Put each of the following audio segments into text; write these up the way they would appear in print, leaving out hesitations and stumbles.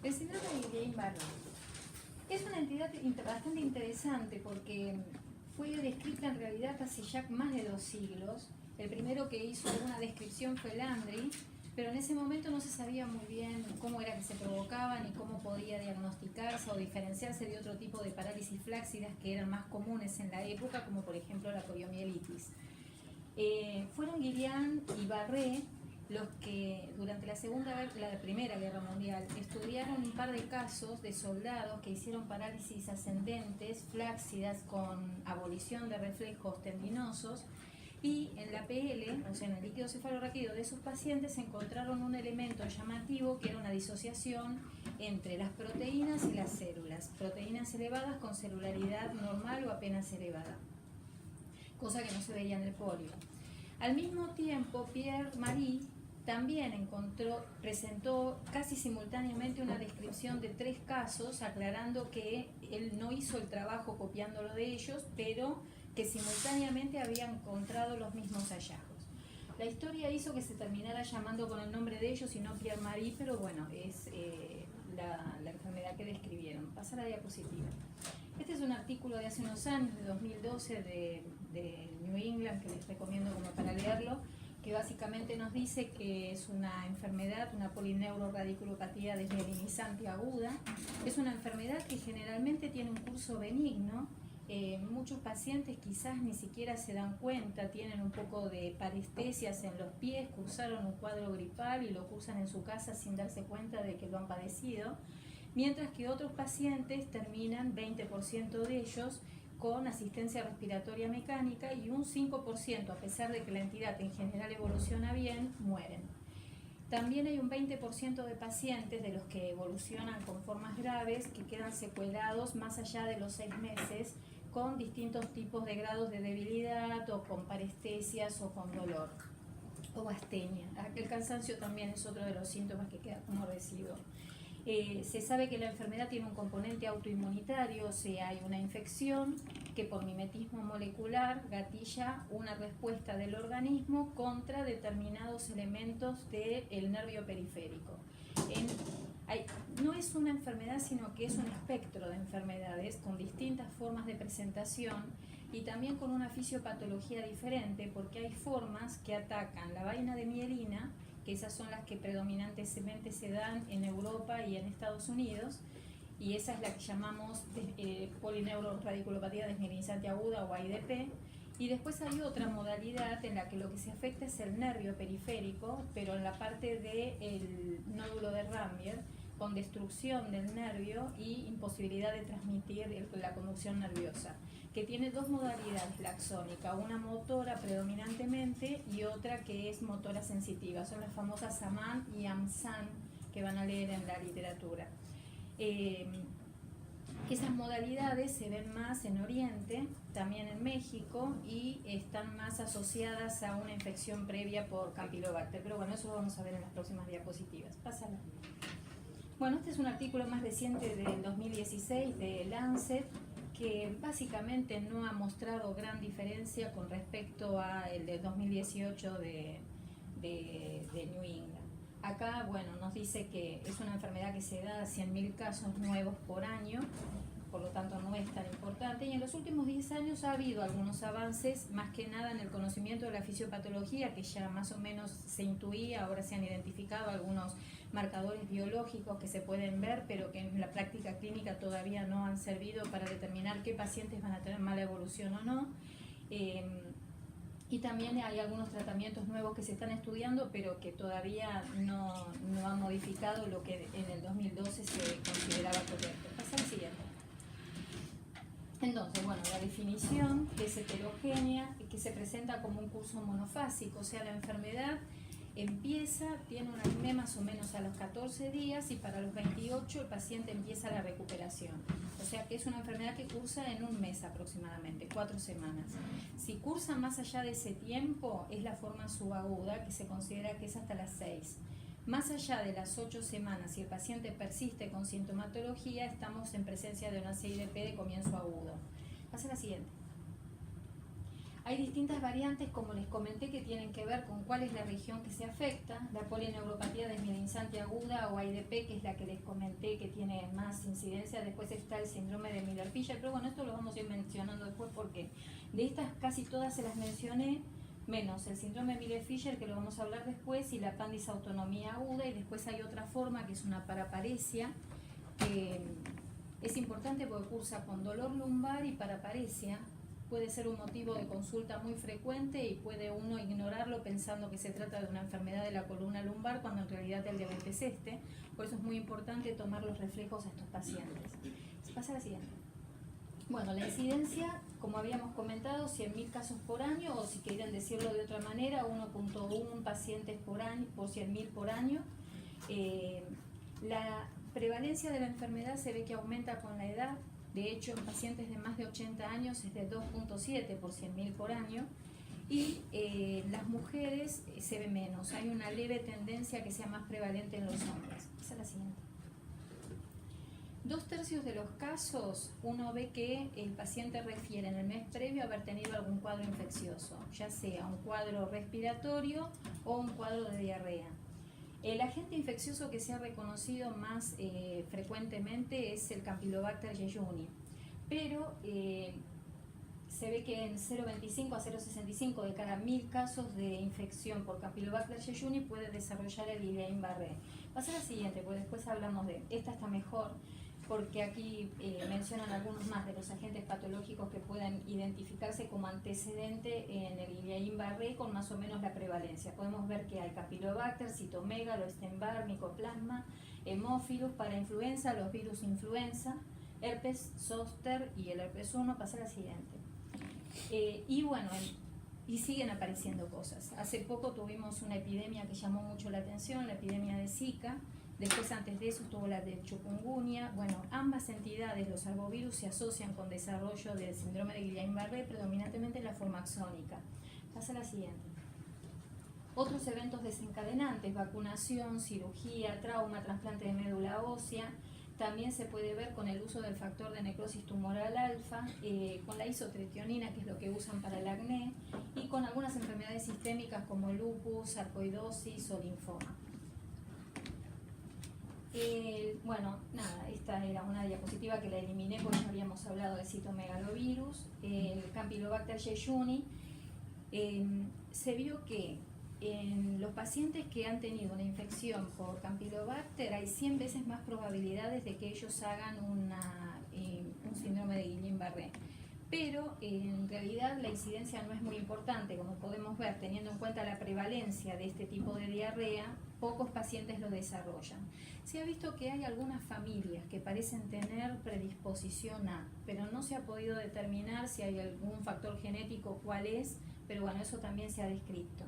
El síndrome de Guillain-Barré es una entidad bastante interesante porque fue descrita en realidad hace ya más de 2 siglos. El primero que hizo alguna descripción fue Landry, pero en ese momento no se sabía muy bien cómo era que se provocaba ni cómo podía diagnosticarse o diferenciarse de otro tipo de parálisis flácidas que eran más comunes en la época, como por ejemplo la poliomielitis. Fueron Guillain y Barré los que durante la Primera Guerra Mundial estudiaron un par de casos de soldados que hicieron parálisis ascendentes, flácidas, con abolición de reflejos tendinosos, y en la PL, o sea en el líquido cefalorraquídeo de esos pacientes, encontraron un elemento llamativo que era una disociación entre las proteínas y las células, proteínas elevadas con celularidad normal o apenas elevada, cosa que no se veía en el polio. Al mismo tiempo, Pierre Marie también presentó casi simultáneamente una descripción de 3 casos, aclarando que él no hizo el trabajo copiándolo de ellos, pero que simultáneamente había encontrado los mismos hallazgos. La historia hizo que se terminara llamando con el nombre de ellos y no Pierre Marie, pero bueno, es la enfermedad que describieron. Pasa la diapositiva. Este es un artículo de hace unos años, de 2012, de New England, que les recomiendo como para leerlo, que básicamente nos dice que es una enfermedad, una polineuroradiculopatía desmielinizante aguda. Es una enfermedad que generalmente tiene un curso benigno. Muchos pacientes quizás ni siquiera se dan cuenta, tienen un poco de parestesias en los pies, cursaron un cuadro gripal y lo cursan en su casa sin darse cuenta de que lo han padecido, mientras que otros pacientes terminan, 20% de ellos, con asistencia respiratoria mecánica, y un 5%, a pesar de que la entidad en general evoluciona bien, mueren. También hay un 20% de pacientes de los que evolucionan con formas graves que quedan secuelados más allá de los 6 meses, con distintos tipos de grados de debilidad o con parestesias o con dolor o astenia. El cansancio también es otro de los síntomas que queda como residuo. Se sabe que la enfermedad tiene un componente autoinmunitario, o sea, hay una infección que por mimetismo molecular gatilla una respuesta del organismo contra determinados elementos del nervio periférico. No es una enfermedad, sino que es un espectro de enfermedades con distintas formas de presentación y también con una fisiopatología diferente, porque hay formas que atacan la vaina de mielina, que esas son las que predominantemente se dan en Europa y en Estados Unidos, y esa es la que llamamos polineuroradiculopatía desmielinizante aguda o AIDP. Y después hay otra modalidad en la que lo que se afecta es el nervio periférico, pero en la parte del nódulo de Rambier, con destrucción del nervio y imposibilidad de transmitir la conducción nerviosa, que tiene 2 modalidades, la axónica, una motora predominantemente y otra que es motora sensitiva. Son las famosas SAMAN y AMSAN que van a leer en la literatura. Esas modalidades se ven más en Oriente, también en México, y están más asociadas a una infección previa por Campylobacter. Pero bueno, eso lo vamos a ver en las próximas diapositivas. Pásala. Bueno, este es un artículo más reciente del 2016 de Lancet, que básicamente no ha mostrado gran diferencia con respecto al del 2018 de New England. Acá, bueno, nos dice que es una enfermedad que se da a 100.000 casos nuevos por año, por lo tanto no es tan importante, y en los últimos 10 años ha habido algunos avances, más que nada en el conocimiento de la fisiopatología, que ya más o menos se intuía. Ahora se han identificado algunos marcadores biológicos que se pueden ver, pero que en la práctica clínica todavía no han servido para determinar qué pacientes van a tener mala evolución o no. Y también hay algunos tratamientos nuevos que se están estudiando, pero que todavía no han modificado lo que en el 2012 se consideraba correcto. Pasa al siguiente. Entonces, bueno, la definición es heterogénea, que se presenta como un curso monofásico, o sea, la enfermedad empieza, tiene un acné más o menos a los 14 días y para los 28 el paciente empieza la recuperación. O sea que es una enfermedad que cursa en un mes aproximadamente, 4 semanas. Si cursa más allá de ese tiempo, es la forma subaguda, que se considera que es hasta las 6. Más allá de las 8 semanas, si el paciente persiste con sintomatología, estamos en presencia de una CIDP de comienzo agudo. Pasa a la siguiente. Hay distintas variantes, como les comenté, que tienen que ver con cuál es la región que se afecta. La polineuropatía desmielinizante aguda o AIDP, que es la que les comenté que tiene más incidencia. Después está el síndrome de Miller-Fisher, pero bueno, esto lo vamos a ir mencionando después porque de estas casi todas se las mencioné, menos el síndrome de Miller-Fisher, que lo vamos a hablar después, y la pandisautonomía aguda, y después hay otra forma que es una paraparesia, que es importante porque cursa con dolor lumbar y paraparesia. Puede ser un motivo de consulta muy frecuente y puede uno ignorarlo pensando que se trata de una enfermedad de la columna lumbar cuando en realidad el diabetes es este. Por eso es muy importante tomar los reflejos a estos pacientes. Se pasa a la siguiente. Bueno, la incidencia, como habíamos comentado, 100.000 casos por año, o si quieren decirlo de otra manera, 1.1 pacientes por año, por 100.000 por año. La prevalencia de la enfermedad se ve que aumenta con la edad. De hecho, en pacientes de más de 80 años es de 2.7 por 100.000 por año. Y las mujeres se ve menos. Hay una leve tendencia que sea más prevalente en los hombres. Esa es la siguiente. 2/3 de los casos uno ve que el paciente refiere en el mes previo haber tenido algún cuadro infeccioso, ya sea un cuadro respiratorio o un cuadro de diarrea. El agente infeccioso que se ha reconocido más frecuentemente es el Campylobacter jejuni, pero se ve que en 0,25 a 0,65 de cada 1.000 casos de infección por Campylobacter jejuni puede desarrollar el Guillain-Barré. Pasa a la siguiente, pues después hablamos de esta, está mejor, porque aquí mencionan algunos más de los agentes patológicos que puedan identificarse como antecedente en el Guillain-Barré con más o menos la prevalencia. Podemos ver que hay Campylobacter, Cytomegalo, Epstein-Barr, Mycoplasma, Haemophilus, para influenza, los virus influenza, herpes zoster y el herpes 1. Pasa a la siguiente. Y bueno, y siguen apareciendo cosas. Hace poco tuvimos una epidemia que llamó mucho la atención, la epidemia de Zika. Después, antes de eso, estuvo la de chikungunya. Bueno, ambas entidades, los arbovirus, se asocian con desarrollo del síndrome de Guillain-Barré, predominantemente en la forma axónica. Pasa a la siguiente. Otros eventos desencadenantes: vacunación, cirugía, trauma, trasplante de médula ósea. También se puede ver con el uso del factor de necrosis tumoral alfa, con la isotretinoína, que es lo que usan para el acné, y con algunas enfermedades sistémicas como lupus, sarcoidosis o linfoma. Bueno, nada, esta era una diapositiva que la eliminé porque ya habíamos hablado de citomegalovirus. El Campylobacter jejuni, se vio que en los pacientes que han tenido una infección por Campylobacter hay 100 veces más probabilidades de que ellos hagan un síndrome de Guillain-Barré. Pero en realidad la incidencia no es muy importante, como podemos ver, teniendo en cuenta la prevalencia de este tipo de diarrea, pocos pacientes lo desarrollan. Se ha visto que hay algunas familias que parecen tener predisposición a, pero no se ha podido determinar si hay algún factor genético, cuál es, pero bueno, eso también se ha descrito.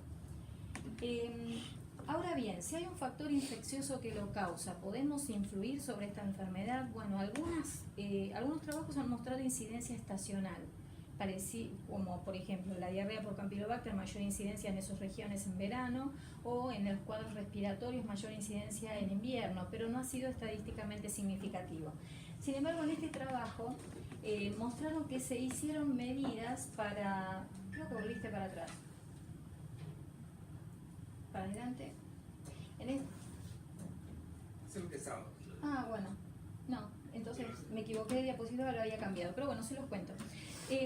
Ahora bien, si hay un factor infeccioso que lo causa, ¿podemos influir sobre esta enfermedad? Bueno, algunos trabajos han mostrado incidencia estacional, como por ejemplo la diarrea por Campylobacter, mayor incidencia en esas regiones en verano, o en los cuadros respiratorios, mayor incidencia en invierno, pero no ha sido estadísticamente significativo. Sin embargo, en este trabajo mostraron que se hicieron medidas para... Creo que volviste para atrás. Para adelante. Bueno, no, entonces me equivoqué de diapositiva, lo había cambiado, pero bueno, se los cuento.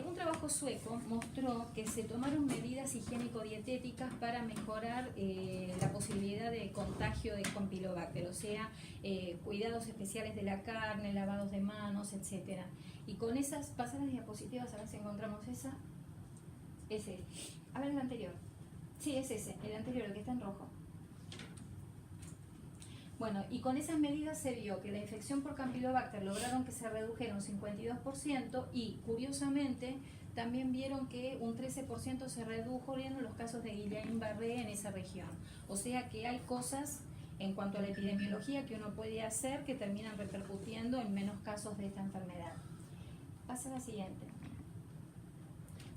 Un trabajo sueco mostró que se tomaron medidas higiénico-dietéticas para mejorar la posibilidad de contagio de Campylobacter, o sea, cuidados especiales de la carne, lavados de manos, etc. Y con esas, pasan las diapositivas a ver si encontramos esa. Ese. A ver el anterior. Sí, es ese, el anterior, el que está en rojo. Bueno, y con esas medidas se vio que la infección por Campylobacter lograron que se redujera un 52% y, curiosamente, también vieron que un 13% se redujeron los casos de Guillain-Barré en esa región. O sea que hay cosas en cuanto a la epidemiología que uno puede hacer que terminan repercutiendo en menos casos de esta enfermedad. Pasa a la siguiente.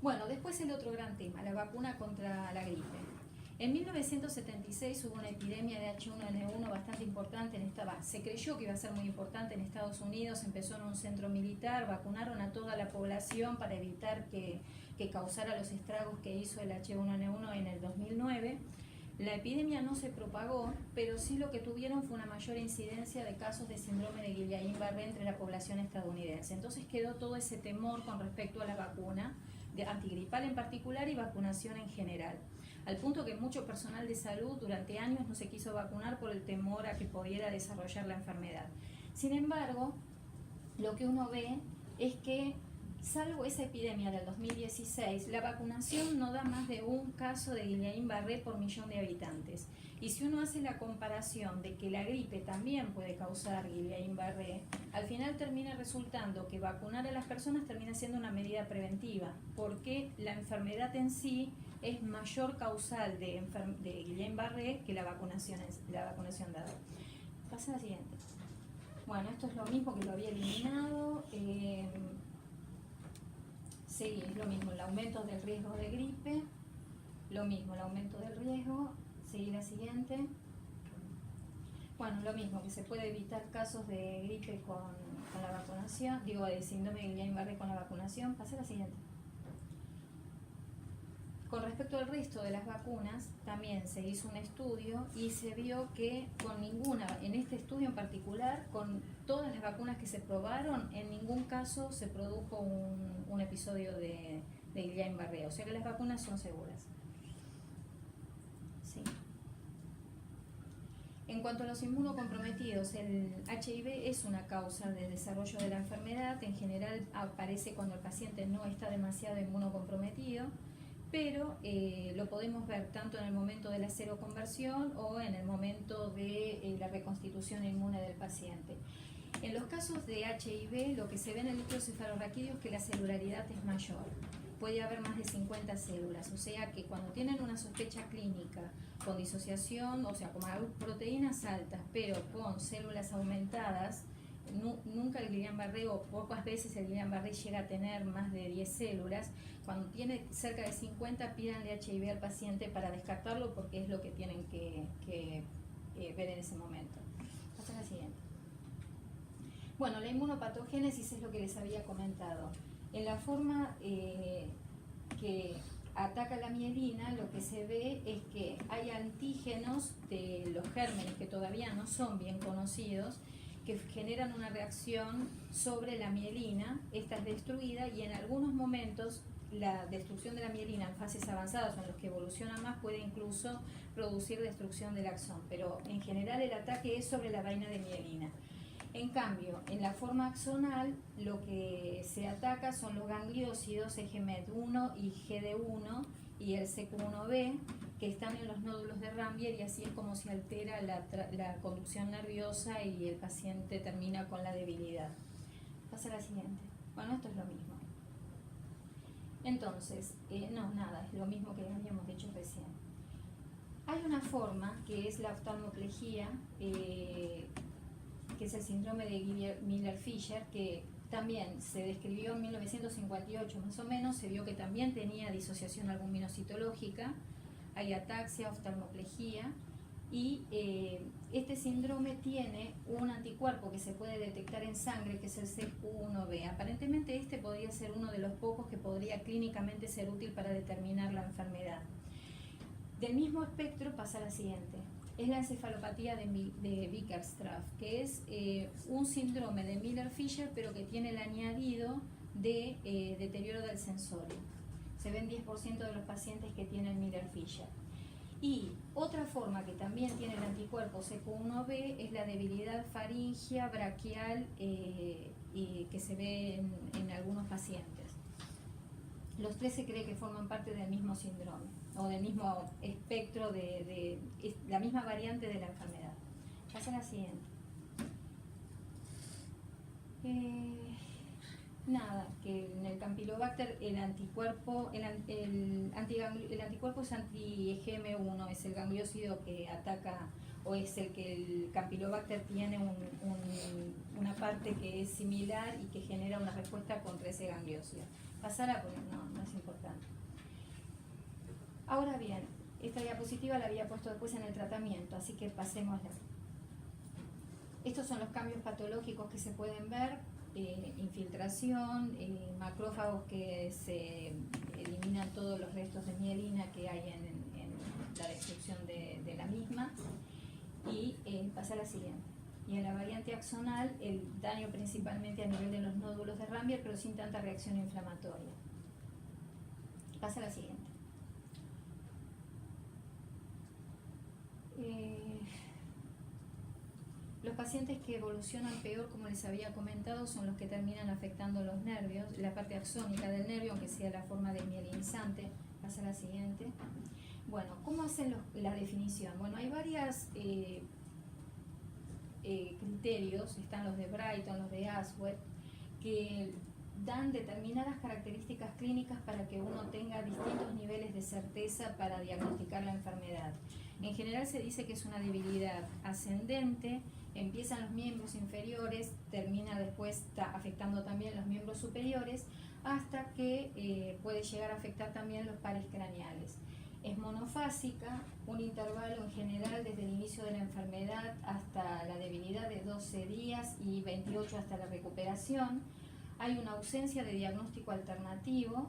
Bueno, después el otro gran tema, la vacuna contra la gripe. En 1976 hubo una epidemia de H1N1 bastante importante se creyó que iba a ser muy importante en Estados Unidos, empezó en un centro militar, vacunaron a toda la población para evitar que causara los estragos que hizo el H1N1 en el 2009. La epidemia no se propagó, pero sí lo que tuvieron fue una mayor incidencia de casos de síndrome de Guillain-Barré entre la población estadounidense. Entonces quedó todo ese temor con respecto a la vacuna, de antigripal en particular y vacunación en general. Al punto que mucho personal de salud durante años no se quiso vacunar por el temor a que pudiera desarrollar la enfermedad. Sin embargo, lo que uno ve es que, salvo esa epidemia del 2016, la vacunación no da más de un caso de Guillain-Barré por millón de habitantes. Y si uno hace la comparación de que la gripe también puede causar Guillain-Barré, al final termina resultando que vacunar a las personas termina siendo una medida preventiva, porque la enfermedad en sí es mayor causal de Guillain-Barré que la vacunación dada. Pasa a la siguiente. Bueno, esto es lo mismo que lo había eliminado. Sí, es lo mismo, el aumento del riesgo de gripe, lo mismo, el aumento del riesgo. Seguir la siguiente. Bueno, lo mismo, que se puede evitar casos de gripe con la vacunación, de síndrome de Guillain-Barré con la vacunación. Pasa a la siguiente. Con respecto al resto de las vacunas, también se hizo un estudio y se vio que con ninguna, en este estudio en particular, con todas las vacunas que se probaron, en ningún caso se produjo un episodio de Guillain-Barré, o sea que las vacunas son seguras. Sí. En cuanto a los inmunocomprometidos, el HIV es una causa de desarrollo de la enfermedad. En general aparece cuando el paciente no está demasiado inmunocomprometido, pero lo podemos ver tanto en el momento de la seroconversión o en el momento de la reconstitución inmune del paciente. En los casos de HIV, lo que se ve en el núcleo cefalorraquídeo es que la celularidad es mayor. Puede haber más de 50 células, o sea que cuando tienen una sospecha clínica con disociación, o sea, con proteínas altas, pero con células aumentadas, nunca el Guillain-Barré o pocas veces el Guillain-Barré llega a tener más de 10 células. Cuando tiene cerca de 50, pídanle HIV al paciente para descartarlo porque es lo que tienen que ver en ese momento. Pasa a la siguiente. Bueno, la inmunopatogénesis es lo que les había comentado. En la forma que ataca la mielina, lo que se ve es que hay antígenos de los gérmenes que todavía no son bien conocidos, que generan una reacción sobre la mielina. Esta es destruida y en algunos momentos la destrucción de la mielina en fases avanzadas o en los que evoluciona más puede incluso producir destrucción del axón, pero en general el ataque es sobre la vaina de mielina. En cambio, en la forma axonal, lo que se ataca son los gangliósidos EGMED1 y GD1 y el CQ1B, que están en los nódulos de Rambier, y así es como se altera la conducción nerviosa y el paciente termina con la debilidad. Pasa a la siguiente. Bueno, esto es lo mismo. Entonces, no, nada, es lo mismo que habíamos dicho recién. Hay una forma que es la oftalmoplegia, que es el síndrome de Miller-Fisher, que también se describió en 1958 más o menos, se vio que también tenía disociación albuminocitológica, hay ataxia, oftalmoplegia, y este síndrome tiene un anticuerpo que se puede detectar en sangre, que es el CQ1B. Aparentemente este podría ser uno de los pocos que podría clínicamente ser útil para determinar la enfermedad. Del mismo espectro pasa a la siguiente. Es la encefalopatía de Bickerstaff, que es un síndrome de Miller-Fisher, pero que tiene el añadido de deterioro del sensorio. Se ven 10% de los pacientes que tienen Miller-Fisher. Y otra forma que también tiene el anticuerpo CQ1B es la debilidad faríngea, braquial, y que se ve en algunos pacientes. Los tres se cree que forman parte del mismo síndrome o del mismo espectro de la misma variante de la enfermedad. Pasa a la siguiente. Nada, que en el Campylobacter el anticuerpo es anti-EGM1, es el gangliósido que ataca, o es el que el Campylobacter tiene una parte que es similar y que genera una respuesta contra ese gangliósido. Pasará porque no es importante. Ahora bien, Esta diapositiva la había puesto después en el tratamiento, así que pasémosla. Estos son los cambios patológicos que se pueden ver, infiltración, macrófagos que se eliminan todos los restos de mielina que hay en la destrucción de la misma, y pasa a la siguiente. Y en la variante axonal, el daño principalmente a nivel de los nódulos de Rambier, pero sin tanta reacción inflamatoria. Pasa a la siguiente. Los pacientes que evolucionan peor, como les había comentado, son los que terminan afectando los nervios, la parte axónica del nervio, aunque sea la forma de mielinizante. Pasa a la siguiente. Bueno, ¿cómo hacen la definición? Bueno, hay varios criterios, están los de Brighton, los de Aswell, que dan determinadas características clínicas para que uno tenga distintos niveles de certeza para diagnosticar la enfermedad. En general se dice que es una debilidad ascendente, empiezan los miembros inferiores, termina después afectando también los miembros superiores, hasta que puede llegar a afectar también los pares craneales. Es monofásica, un intervalo en general desde el inicio de la enfermedad hasta la debilidad de 12 días y 28 hasta la recuperación. Hay una ausencia de diagnóstico alternativo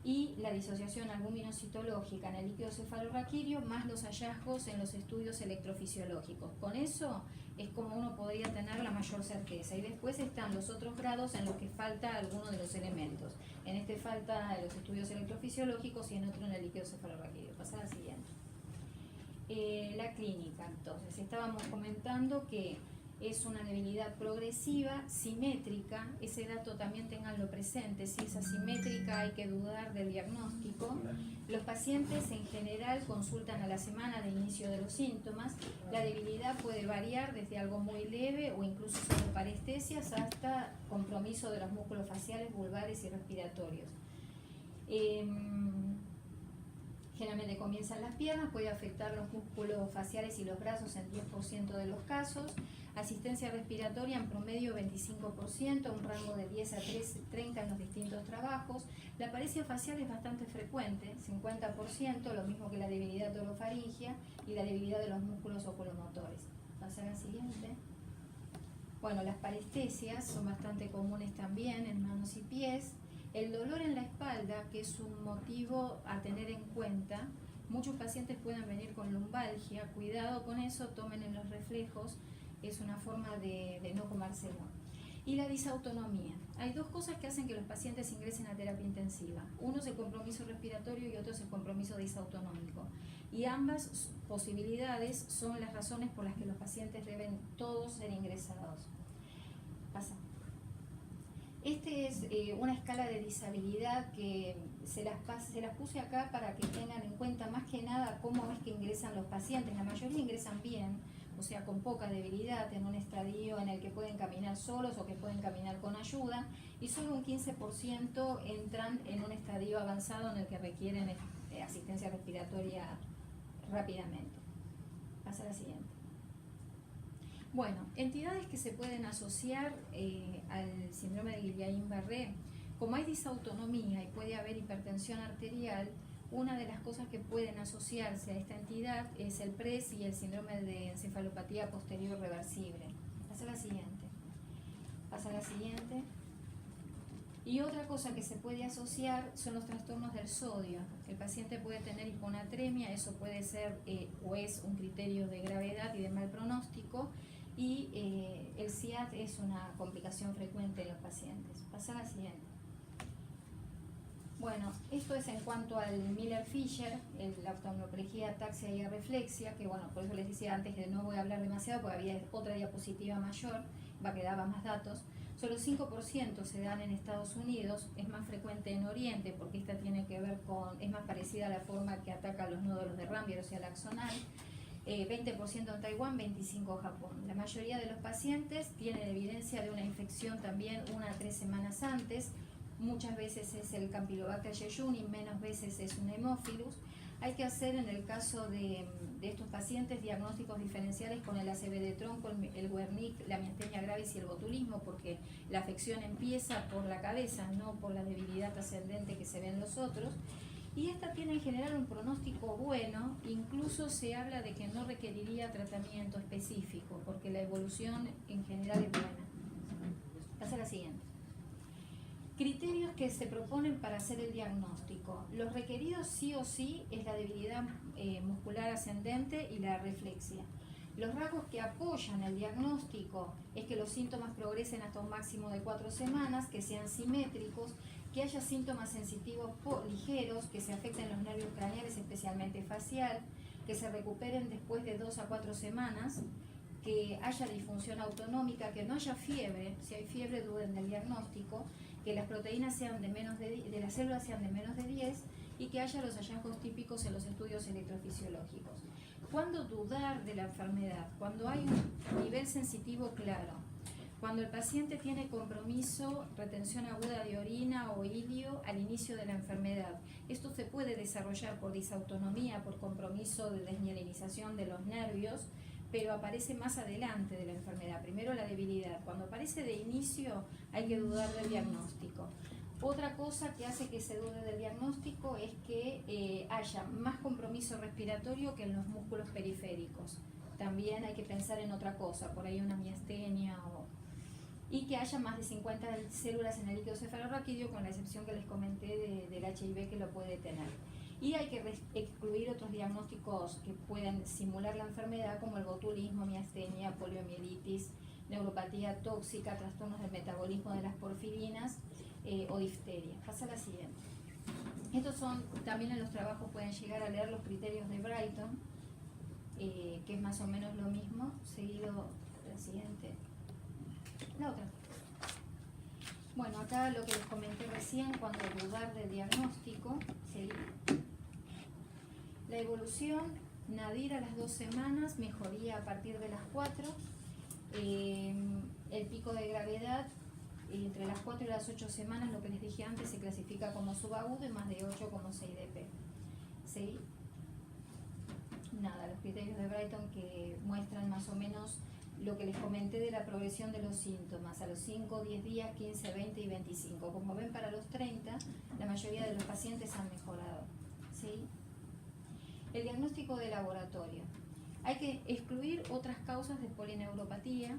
y la disociación albuminocitológica en el líquido cefalorraquídeo, más los hallazgos en los estudios electrofisiológicos. Con eso es como uno podría tener la mayor certeza. Y después están los otros grados en los que falta alguno de los elementos. En este falta los estudios electrofisiológicos y en otro en el líquido cefalorraquídeo. Pasa a la siguiente. La clínica, entonces, estábamos comentando que es una debilidad progresiva, simétrica, ese dato también tenganlo presente, si es asimétrica hay que dudar del diagnóstico. Los pacientes en general consultan a la semana de inicio de los síntomas, la debilidad puede variar desde algo muy leve o incluso solo parestesias hasta compromiso de los músculos faciales, vulvares y respiratorios. Generalmente comienza en las piernas, puede afectar los músculos faciales y los brazos en 10% de los casos. Asistencia respiratoria en promedio 25%, un rango de 10 a 30 en los distintos trabajos. La paresia facial es bastante frecuente, 50%, lo mismo que la debilidad orofaringia y la debilidad de los músculos oculomotores. Pasa a la siguiente. Bueno, las parestesias son bastante comunes también en manos y pies. El dolor en la espalda, que es un motivo a tener en cuenta, muchos pacientes pueden venir con lumbalgia, cuidado con eso, tomen en los reflejos, es una forma de no comérselo. Y la disautonomía. Hay dos cosas que hacen que los pacientes ingresen a terapia intensiva. Uno es el compromiso respiratorio y otro es el compromiso disautonómico. Y ambas posibilidades son las razones por las que los pacientes deben todos ser ingresados. Pasa. Este es una escala de disabilidad que se las puse acá para que tengan en cuenta más que nada cómo es que ingresan los pacientes. La mayoría ingresan bien, o sea, con poca debilidad, en un estadio en el que pueden caminar solos o que pueden caminar con ayuda, y solo un 15% entran en un estadio avanzado en el que requieren asistencia respiratoria rápidamente. Pasa a la siguiente. Bueno, entidades que se pueden asociar al síndrome de Guillain-Barré. Como hay disautonomía y puede haber hipertensión arterial, una de las cosas que pueden asociarse a esta entidad es el PRES y el síndrome de encefalopatía posterior reversible. Pasa a la siguiente. Pasa a la siguiente. Y otra cosa que se puede asociar son los trastornos del sodio. El paciente puede tener hiponatremia, eso puede ser o es un criterio de gravedad y de mal pronóstico, y el SIAD es una complicación frecuente en los pacientes. Pasa a la siguiente. Bueno, esto es en cuanto al Miller-Fisher, la oftalmoplegia, ataxia y arreflexia, que bueno, por eso les decía antes que no voy a hablar demasiado porque había otra diapositiva mayor, que daba más datos. Solo 5% se dan en Estados Unidos, es más frecuente en Oriente porque esta tiene que ver con, es más parecida a la forma que ataca los nódulos de Rambier, o sea, la axonal. 20% en Taiwán, 25% en Japón. La mayoría de los pacientes tienen evidencia de una infección también 1 a 3 semanas antes. Muchas veces es el Campylobacter jejuni, menos veces es un Haemophilus. Hay que hacer en el caso de estos pacientes diagnósticos diferenciales con el ACV de tronco, el Wernicke, la miastenia gravis y el botulismo, porque la afección empieza por la cabeza, no por la debilidad ascendente que se ve en los otros. Y esta tiene en general un pronóstico bueno, incluso se habla de que no requeriría tratamiento específico, porque la evolución en general es buena. Pasa a la siguiente. Criterios que se proponen para hacer el diagnóstico. Los requeridos sí o sí es la debilidad muscular ascendente y la reflexia. Los rasgos que apoyan el diagnóstico es que los síntomas progresen hasta un máximo de 4 semanas, que sean simétricos, que haya síntomas sensitivos ligeros, que se afecten los nervios craneales, especialmente facial, que se recuperen después de 2 a 4 semanas, que haya disfunción autonómica, que no haya fiebre. Si hay fiebre, duden del diagnóstico, que las proteínas sean de las células sean de menos de 10 y que haya los hallazgos típicos en los estudios electrofisiológicos. ¿Cuándo dudar de la enfermedad? Cuando hay un nivel sensitivo claro, cuando el paciente tiene compromiso, retención aguda de orina o ilio al inicio de la enfermedad. Esto se puede desarrollar por disautonomía, por compromiso de desmielinización de los nervios, pero aparece más adelante de la enfermedad. Primero la debilidad. Cuando aparece de inicio hay que dudar del diagnóstico. Otra cosa que hace que se dude del diagnóstico es que haya más compromiso respiratorio que en los músculos periféricos. También hay que pensar en otra cosa, por ahí una miastenia y que haya más de 50 células en el líquido cefalorraquídeo, con la excepción que les comenté del HIV, que lo puede tener. Y hay que excluir otros diagnósticos que pueden simular la enfermedad, como el botulismo, miastenia, poliomielitis, neuropatía tóxica, trastornos del metabolismo de las porfirinas o difteria. Pasa a la siguiente. Estos son, también en los trabajos pueden llegar a leer los criterios de Brighton, que es más o menos lo mismo, seguido de la siguiente. La otra. Bueno, acá lo que les comenté recién, cuando dudar del diagnóstico, ¿sí? La evolución, nadir a las 2 semanas, mejoría a partir de las 4, el pico de gravedad entre las 4 y las 8 semanas, lo que les dije antes, se clasifica como subagudo y más de 8 como 6DP. ¿Sí? Nada, los criterios de Brighton que muestran más o menos lo que les comenté de la progresión de los síntomas a los 5, 10 días, 15, 20 y 25. Como ven, para los 30, la mayoría de los pacientes han mejorado. ¿Sí? El diagnóstico de laboratorio. Hay que excluir otras causas de polineuropatía,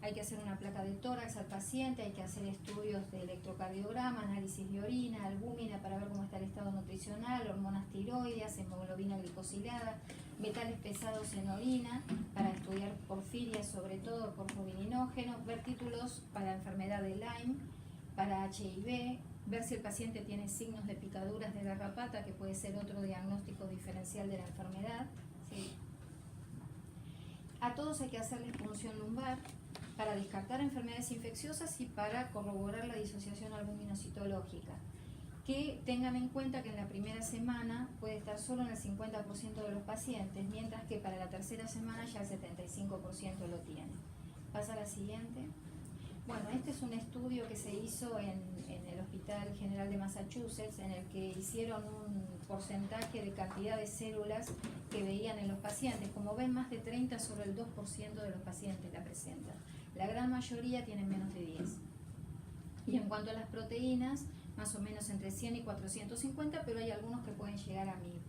hay que hacer una placa de tórax al paciente, hay que hacer estudios de electrocardiograma, análisis de orina, albúmina para ver cómo está el estado nutricional, hormonas tiroideas, hemoglobina glicosilada, metales pesados en orina, para estudiar porfirias, sobre todo porfobininógeno, ver títulos para enfermedad de Lyme, para HIV, ver si el paciente tiene signos de picaduras de garrapata, que puede ser otro diagnóstico diferencial de la enfermedad. ¿Sí? A todos hay que hacerles punción lumbar para descartar enfermedades infecciosas y para corroborar la disociación albuminocitológica. Que tengan en cuenta que en la primera semana puede estar solo en el 50% de los pacientes, mientras que para la tercera semana ya el 75% lo tiene. Pasa a la siguiente. Bueno, este es un estudio que se hizo en el Hospital General de Massachusetts, en el que hicieron un porcentaje de cantidad de células que veían en los pacientes. Como ven, más de 30 sobre el 2% de los pacientes la presentan. La gran mayoría tienen menos de 10. Y en cuanto a las proteínas, más o menos entre 100 y 450, pero hay algunos que pueden llegar a 1000.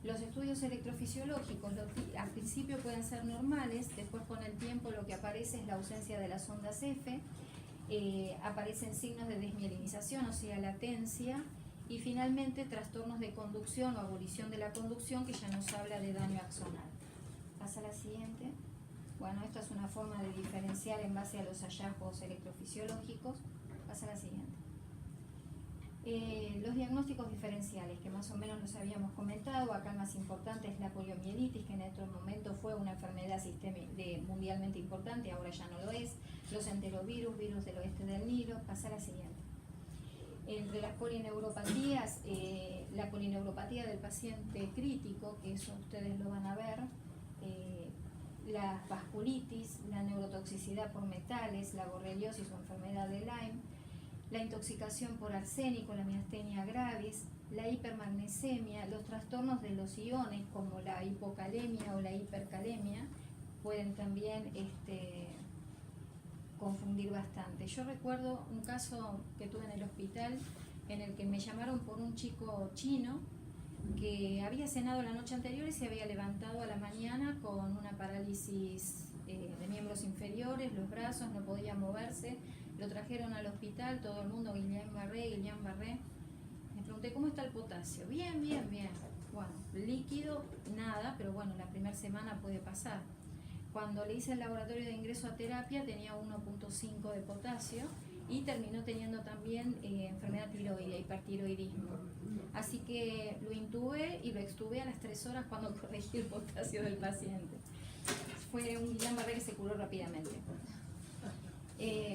Los estudios electrofisiológicos al principio pueden ser normales, después con el tiempo lo que aparece es la ausencia de las ondas F, aparecen signos de desmielinización, o sea, latencia, y finalmente trastornos de conducción o abolición de la conducción, que ya nos habla de daño axonal. Pasa a la siguiente. Bueno, esta es una forma de diferenciar en base a los hallazgos electrofisiológicos. Pasa a la siguiente. Los diagnósticos diferenciales, que más o menos los habíamos comentado. Acá el más importante es la poliomielitis, que en otro momento fue una enfermedad mundialmente importante, ahora ya no lo es. Los enterovirus, virus del oeste del Nilo. Pasa a la siguiente. Entre las polineuropatías, la polineuropatía del paciente crítico, que eso ustedes lo van a ver, la vasculitis, la neurotoxicidad por metales, la borreliosis o enfermedad de Lyme, la intoxicación por arsénico, la miastenia gravis, la hipermagnesemia, los trastornos de los iones como la hipocalemia o la hipercalemia pueden también confundir bastante. Yo recuerdo un caso que tuve en el hospital en el que me llamaron por un chico chino que había cenado la noche anterior y se había levantado a la mañana con una parálisis de miembros inferiores, los brazos, no podía moverse. Lo trajeron al hospital, todo el mundo, Guillain Barré. Me pregunté, ¿cómo está el potasio? Bien, bien, bien. Bueno, líquido, nada, pero bueno, la primera semana puede pasar. Cuando le hice el laboratorio de ingreso a terapia tenía 1.5 de potasio y terminó teniendo también enfermedad tiroidea, hipertiroidismo. Así que lo intubé y lo extubé a las 3 horas cuando corregí el potasio del paciente. Fue un Guillain-Barré que se curó rápidamente.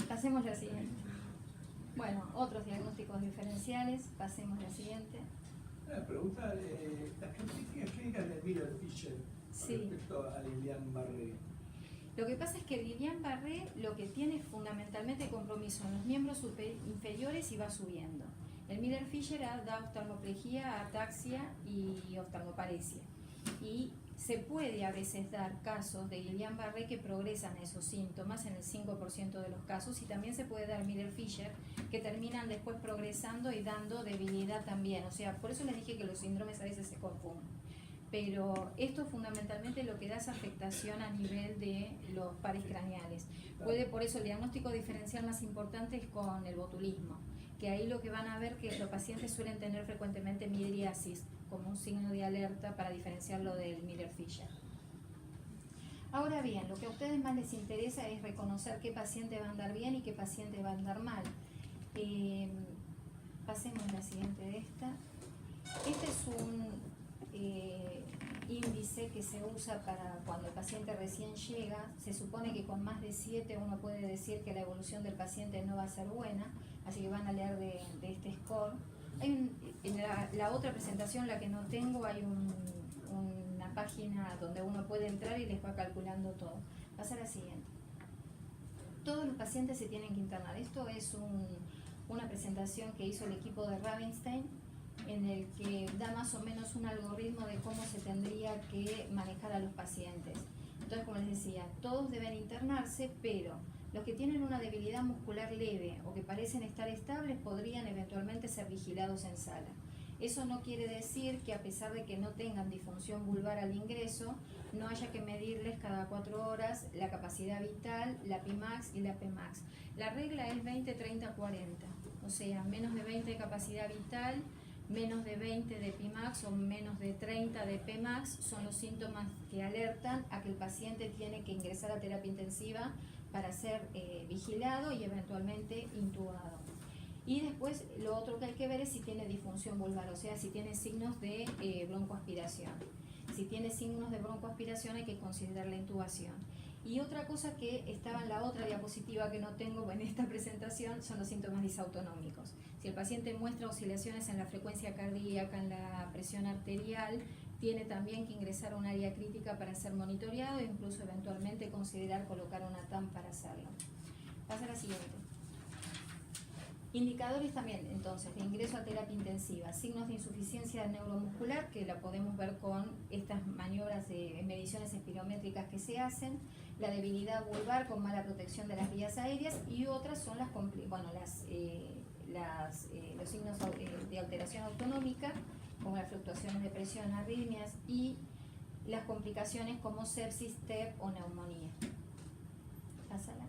Pasemos a la siguiente. Bueno, otros diagnósticos diferenciales. Pasemos a la siguiente. La pregunta, las características clínicas de Miller-Fisher respecto a Guillain-Barré. Lo que pasa es que el Guillain-Barré lo que tiene es fundamentalmente compromiso en los miembros inferiores y va subiendo. El Miller-Fisher da oftalmoplegia, ataxia y oftalmoparesia. Y se puede a veces dar casos de Guillain-Barré que progresan esos síntomas en el 5% de los casos, y también se puede dar Miller-Fisher que terminan después progresando y dando debilidad también. O sea, por eso les dije que los síndromes a veces se confunden. Pero esto fundamentalmente lo que da es afectación a nivel de los pares craneales. Puede, por eso el diagnóstico diferencial más importante es con el botulismo, que ahí lo que van a ver que los pacientes suelen tener frecuentemente midriasis como un signo de alerta para diferenciarlo del Miller-Fisher. Ahora bien, lo que a ustedes más les interesa es reconocer qué paciente va a andar bien y qué paciente va a andar mal. Pasemos a la siguiente de esta. Este es un índice que se usa para cuando el paciente recién llega. Se supone que con más de 7 uno puede decir que la evolución del paciente no va a ser buena, así que van a leer de este score. En la otra presentación, la que no tengo, hay una página donde uno puede entrar y les va calculando todo. Pasa a la siguiente. Todos los pacientes se tienen que internar. Esto es una presentación que hizo el equipo de Rubinstein, en el que da más o menos un algoritmo de cómo se tendría que manejar a los pacientes. Entonces, como les decía, todos deben internarse, pero los que tienen una debilidad muscular leve o que parecen estar estables podrían eventualmente ser vigilados en sala. Eso no quiere decir que a pesar de que no tengan disfunción vulvar al ingreso, no haya que medirles cada 4 horas la capacidad vital, la Pimax y la Pmax. La regla es 20, 30, 40. O sea, menos de 20 de capacidad vital, menos de 20 de Pimax o menos de 30 de Pmax son los síntomas que alertan a que el paciente tiene que ingresar a terapia intensiva para ser vigilado y eventualmente intubado. Y después lo otro que hay que ver es si tiene disfunción vulvar, o sea, si tiene signos de broncoaspiración. Si tiene signos de broncoaspiración hay que considerar la intubación. Y otra cosa que estaba en la otra diapositiva que no tengo en esta presentación son los síntomas disautonómicos. Si el paciente muestra oscilaciones en la frecuencia cardíaca, en la presión arterial, tiene también que ingresar a un área crítica para ser monitoreado e incluso eventualmente considerar colocar una TAM para hacerlo. Pasa a la siguiente. Indicadores también, entonces, de ingreso a terapia intensiva. Signos de insuficiencia neuromuscular, que la podemos ver con estas maniobras de mediciones espirométricas que se hacen. La debilidad vulvar con mala protección de las vías aéreas, y otras son los signos de alteración autonómica, como las fluctuaciones de presión, arritmias, y las complicaciones como sepsis, TEP o neumonía. Pásala.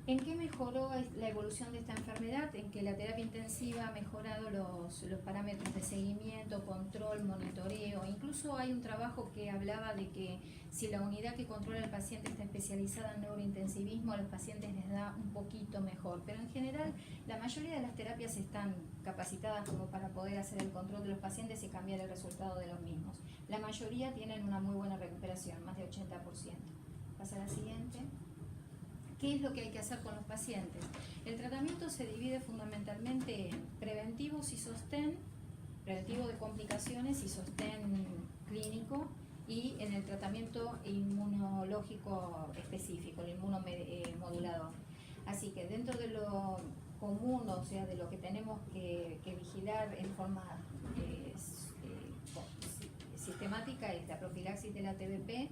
¿En qué mejoró la evolución de esta enfermedad? En que la terapia intensiva ha mejorado los parámetros de seguimiento, control, monitoreo. Incluso hay un trabajo que hablaba de que si la unidad que controla al paciente está especializada en neurointensivismo, a los pacientes les da un poquito mejor. Pero en general, la mayoría de las terapias están capacitadas como para poder hacer el control de los pacientes y cambiar el resultado de los mismos. La mayoría tienen una muy buena recuperación, más de 80%. Pasa a la siguiente. ¿Qué es lo que hay que hacer con los pacientes? El tratamiento se divide fundamentalmente en preventivos y sostén, preventivo de complicaciones y sostén clínico, y en el tratamiento inmunológico específico, el inmunomodulador. Así que dentro de lo común, o sea, de lo que tenemos que vigilar en forma sistemática, es la profilaxis de la TBP,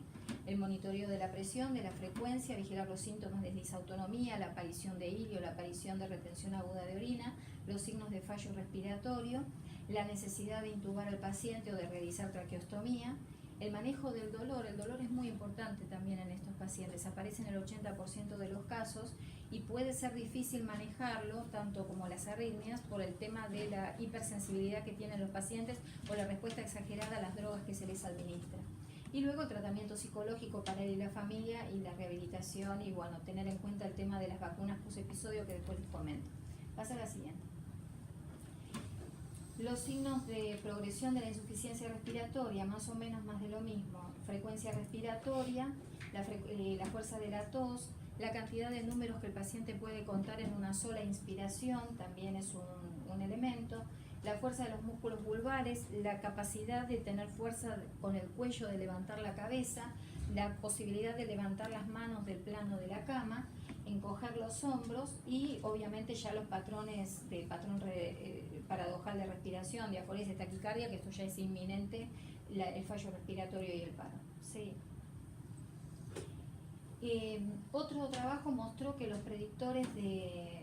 el monitoreo de la presión, de la frecuencia, vigilar los síntomas de disautonomía, la aparición de hilio, la aparición de retención aguda de orina, los signos de fallo respiratorio, la necesidad de intubar al paciente o de realizar traqueostomía, el manejo del dolor. El dolor es muy importante también en estos pacientes, aparece en el 80% de los casos y puede ser difícil manejarlo, tanto como las arritmias, por el tema de la hipersensibilidad que tienen los pacientes o la respuesta exagerada a las drogas que se les administra. Y luego el tratamiento psicológico para él y la familia y la rehabilitación y bueno, tener en cuenta el tema de las vacunas post-episodio que después les comento. Pasa a la siguiente. Los signos de progresión de la insuficiencia respiratoria, más o menos más de lo mismo. Frecuencia respiratoria, la fuerza de la tos, la cantidad de números que el paciente puede contar en una sola inspiración, también es un elemento. La fuerza de los músculos vulvares, la capacidad de tener fuerza con el cuello de levantar la cabeza, la posibilidad de levantar las manos del plano de la cama, encoger los hombros y obviamente ya los patrones del patrón paradojal de respiración, diaforesis, taquicardia, que esto ya es inminente, el fallo respiratorio y el paro. Sí. Otro trabajo mostró que los predictores de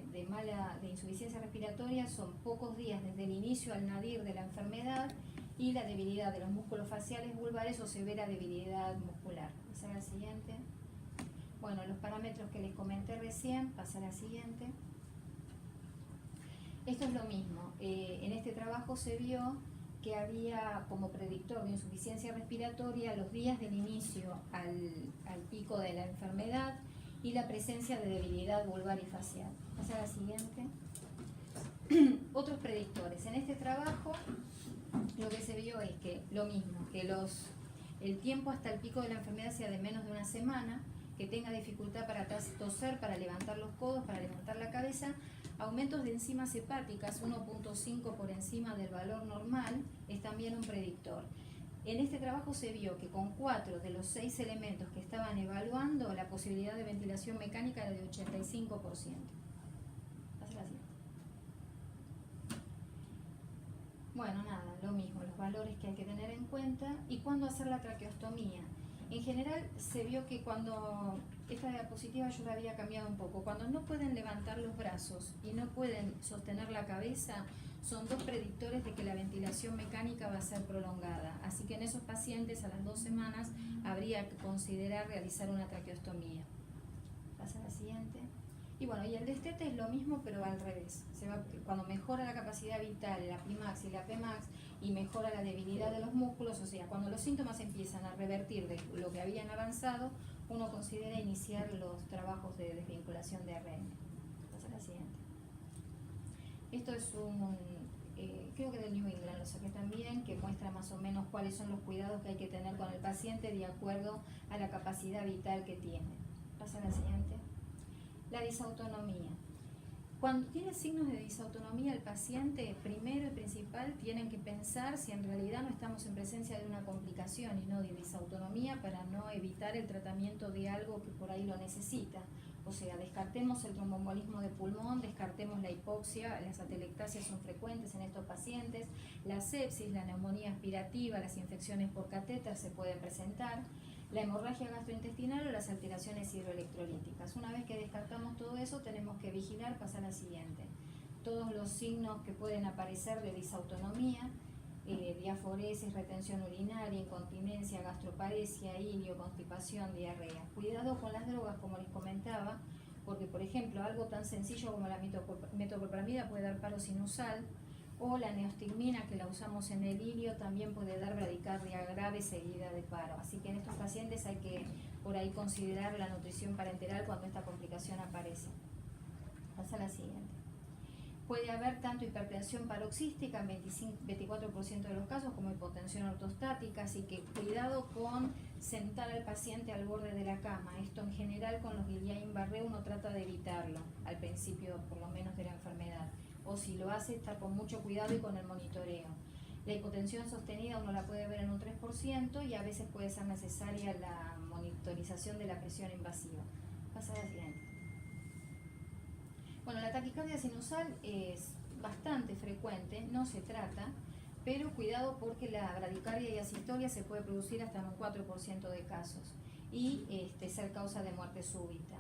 insuficiencia respiratoria son pocos días desde el inicio al nadir de la enfermedad y la debilidad de los músculos faciales vulvares o severa debilidad muscular. Pasar a la siguiente. Bueno, los parámetros que les comenté recién, pasar a la siguiente. Esto es lo mismo. En este trabajo se vio que había como predictor de insuficiencia respiratoria los días del inicio al pico de la enfermedad y la presencia de debilidad vulvar y facial. Pasa a la siguiente. Otros predictores. En este trabajo lo que se vio es que lo mismo, que el tiempo hasta el pico de la enfermedad sea de menos de una semana, que tenga dificultad para toser, para levantar los codos, para levantar la cabeza, aumentos de enzimas hepáticas 1.5 por encima del valor normal es también un predictor. En este trabajo se vio que con 4 de los 6 elementos que estaban evaluando, la posibilidad de ventilación mecánica era de 85%. Pasa así. Bueno, nada, lo mismo, los valores que hay que tener en cuenta y cuándo hacer la traqueostomía. En general se vio que cuando, esta diapositiva yo la había cambiado un poco, cuando no pueden levantar los brazos y no pueden sostener la cabeza, son 2 predictores de que la ventilación mecánica va a ser prolongada. Así que en esos pacientes a las 2 semanas habría que considerar realizar una traqueostomía. Pasa a la siguiente. Y bueno, y el destete es lo mismo pero al revés. Cuando mejora la capacidad vital, la Plimax y la Pmax, y mejora la debilidad de los músculos, o sea, cuando los síntomas empiezan a revertir de lo que habían avanzado, uno considera iniciar los trabajos de desvinculación de ARN. Pasa a la siguiente. Esto es creo que del New England lo saqué también, que muestra más o menos cuáles son los cuidados que hay que tener con el paciente de acuerdo a la capacidad vital que tiene. Pasa a la siguiente. La disautonomía. Cuando tiene signos de disautonomía el paciente, primero y principal, tienen que pensar si en realidad no estamos en presencia de una complicación y no de disautonomía para no evitar el tratamiento de algo que por ahí lo necesita. O sea, descartemos el tromboembolismo de pulmón, descartemos la hipoxia, las atelectasias son frecuentes en estos pacientes, la sepsis, la neumonía aspirativa, las infecciones por catéter se pueden presentar, la hemorragia gastrointestinal o las alteraciones hidroelectrolíticas. Una vez que descartamos todo eso, tenemos que vigilar, pasar al siguiente. Todos los signos que pueden aparecer de disautonomía, diaforesis, retención urinaria, incontinencia, gastroparesia, ilio, constipación, diarrea. Cuidado con las drogas, como les comentaba, porque por ejemplo algo tan sencillo como la metoclopramida puede dar paro sinusal, o la neostigmina, que la usamos en el ilio, también puede dar bradicardia grave seguida de paro. Así que en estos pacientes hay que por ahí considerar la nutrición parenteral cuando esta complicación aparece. Pasa a la siguiente. Puede haber tanto hipertensión paroxística en 24% de los casos como hipotensión ortostática, así que cuidado con sentar al paciente al borde de la cama. Esto en general con los Guillain-Barré uno trata de evitarlo, al principio por lo menos de la enfermedad. O si lo hace está con mucho cuidado y con el monitoreo. La hipotensión sostenida uno la puede ver en un 3% y a veces puede ser necesaria la monitorización de la presión invasiva. Pasa a la siguiente. Bueno, la taquicardia sinusal es bastante frecuente, no se trata, pero cuidado porque la bradicardia y asistolia se puede producir hasta en un 4% de casos. y ser causa de muerte súbita.